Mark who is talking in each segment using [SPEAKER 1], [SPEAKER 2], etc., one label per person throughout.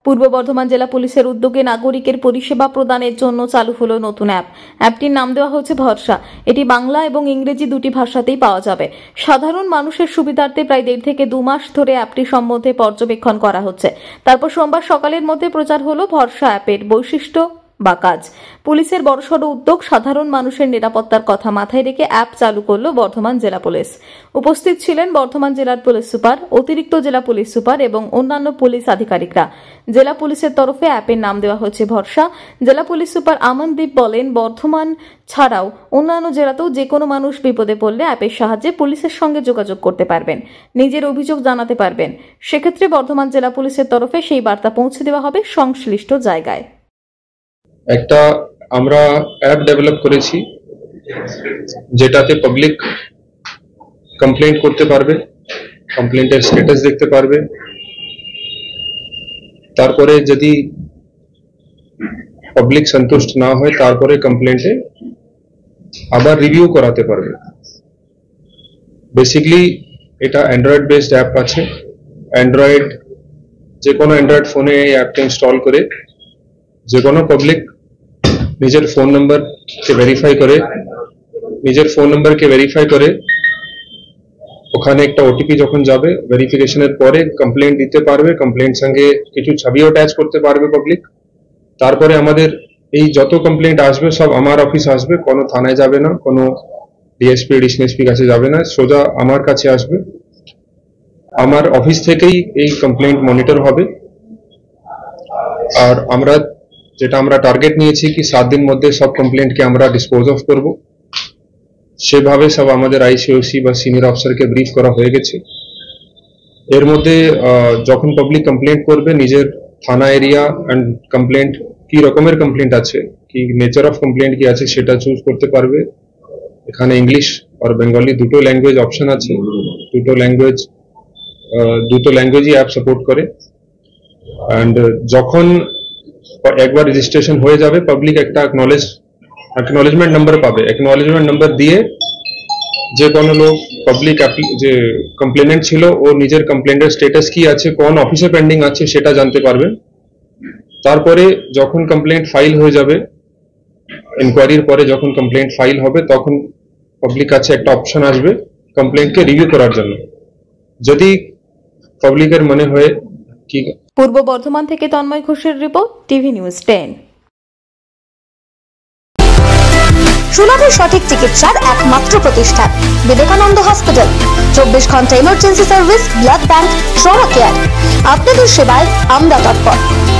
[SPEAKER 1] পূর্ব বর্ধমান জেলা পুলিশের উদ্যোগে নাগরিকের পরিষেবা প্রদানের জন্য চালু হলো নতুন অ্যাপ। অ্যাপটির নাম দেওয়া হয়েছে ভরসা। এটি বাংলা এবং ইংরেজি দুটি ভাষাতেই পাওয়া যাবে। সাধারণ মানুষের সুবিধার্থে প্রায় 1.5 থেকে 2 মাস ধরে অ্যাপটি সম্বন্ধে পর্যবেক্ষণ করা হচ্ছে। তারপর সোমবার সকালের মধ্যে প্রচার হলো ভরসা অ্যাপের বৈশিষ্ট্য বা কাজ। পুলিশের বড়সড় উদ্যোগ, সাধারণ মানুষের নিরাপত্তার কথা মাথায় রেখে অ্যাপ চালু করল বর্ধমান জেলা পুলিশ। উপস্থিত ছিলেন বর্ধমান জেলার পুলিশ সুপার, অতিরিক্ত জেলা পুলিশ সুপার এবং অন্যান্য পুলিশ আধিকারিকরা। জেলা পুলিশের তরফে অ্যাপের নাম দেওয়া হয়েছে ভরসা। জেলা পুলিশ সুপার আমনদীপ বলেন, বর্ধমান ছাড়াও অন্যান্য জেলাতেও যে কোনো মানুষ বিপদে পড়লে অ্যাপের সাহায্যে পুলিশের সঙ্গে যোগাযোগ করতে পারবেন, নিজের অভিযোগ জানাতে পারবেন। সেক্ষেত্রে বর্ধমান জেলা পুলিশের তরফে সেই বার্তা পৌঁছে দেওয়া হবে সংশ্লিষ্ট জায়গায়।
[SPEAKER 2] একটা আমরা অ্যাপ ডেভেলপ করেছি যেটাতে পাবলিক কমপ্লেইন্ট করতে পারবে, কমপ্লেইন্টের স্ট্যাটাস দেখতে পারবে, তারপরে যদি পাবলিক সন্তুষ্ট না হয় তারপরে কমপ্লেইন্টে আবার রিভিউ করাতে পারবে। বেসিক্যালি এটা অ্যান্ড্রয়েড বেসড অ্যাপ আছে। অ্যান্ড্রয়েড যে কোনো অ্যান্ড্রয়েড ফোনে এই অ্যাপটা ইনস্টল করে যে কোনো পাবলিক নিজের ফোন নাম্বারকে ভেরিফাই করে ওখানে একটা ওটিপি যখন যাবে ভেরিফিকেশনের পরে কমপ্লেইন্ট দিতে পারবে। কমপ্লেইন্ট সঙ্গে কিছু ছবিও অ্যাটাচ করতে পারবে পাবলিক। তারপরে আমাদের এই যত কমপ্লেইন্ট আসবে সব আমার অফিস আসবে, কোনো থানায় যাবে না, কোনো ডিএসপি এডিশনাল এসপি কাছে যাবে না, সোজা আমার কাছে আসবে। আমার অফিস থেকেই এই কমপ্লেইন্ট মনিটর হবে। আর আমরা টার্গেট নিয়েছি কি 7 দিন মধ্যে সব কমপ্লেইন্টকে আমরা ডিসপোজ অফ করব। সেভাবে সব আমাদের আইসিওসি বা সিনিয়র অফিসারকে ব্রিফ করা হয়ে গেছে। এর মধ্যে যখন পাবলিক কমপ্লেইন্ট করবে নিজের থানা এরিয়া অ্যান্ড কমপ্লেইন্ট কি রকমের কমপ্লেইন্ট আছে, কি নেচার অফ কমপ্লেইন্ট কি আছে সেটা চুজ করতে পারবে। এখানে ইংলিশ আর বেঙ্গলি দুটো ল্যাঙ্গুয়েজ অপশন আছে। দুটো ল্যাঙ্গুয়েজই অ্যাপ সাপোর্ট করে। অ্যান্ড যখন একবার রেজিস্ট্রেশন হয়ে যাবে পাবলিক একটা অ্যাকনলেজমেন্ট নাম্বার পাবে। অ্যাকনলেজমেন্ট নাম্বার দিয়ে যে কোনো লোক পাবলিক যে কমপ্লেনেন্ট ছিল ও নিজের কমপ্লেন্টের স্ট্যাটাস কি আছে, কোন অফিসে পেন্ডিং আছে সেটা জানতে পারবে। তারপরে যখন কমপ্লেন্ট ফাইল হয়ে যাবে, ইনকোয়ারির পরে যখন কমপ্লেন্ট ফাইল হবে তখন পাবলিক কাছে একটা অপশন আসবে কমপ্লেন্টকে রিভিউ করার জন্য। যদি পাবলিকের মনে হয় কি।
[SPEAKER 1] পূর্ব বর্ধমান থেকে তন্ময় ঘোষের রিপোর্ট, টিভি নিউজ 10।
[SPEAKER 3] সুলভে সঠিক চিকিৎসার একমাত্র প্রতিষ্ঠান বিবেকানন্দ হসপিটাল। 24 ঘন্টা emergency service, blood bank, trauma care. আপনাদের সেবায় আমরা তৎপর।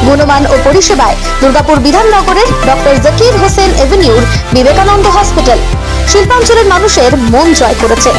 [SPEAKER 3] গুণমান ও পরিষেবায় দুর্গাপুর বিধাননগরের ডক্টর জাকির হোসেন এভিনিউর বিবেকানন্দ হসপিটাল শিল্পাঞ্চলের মানুষের মন জয় করেছে।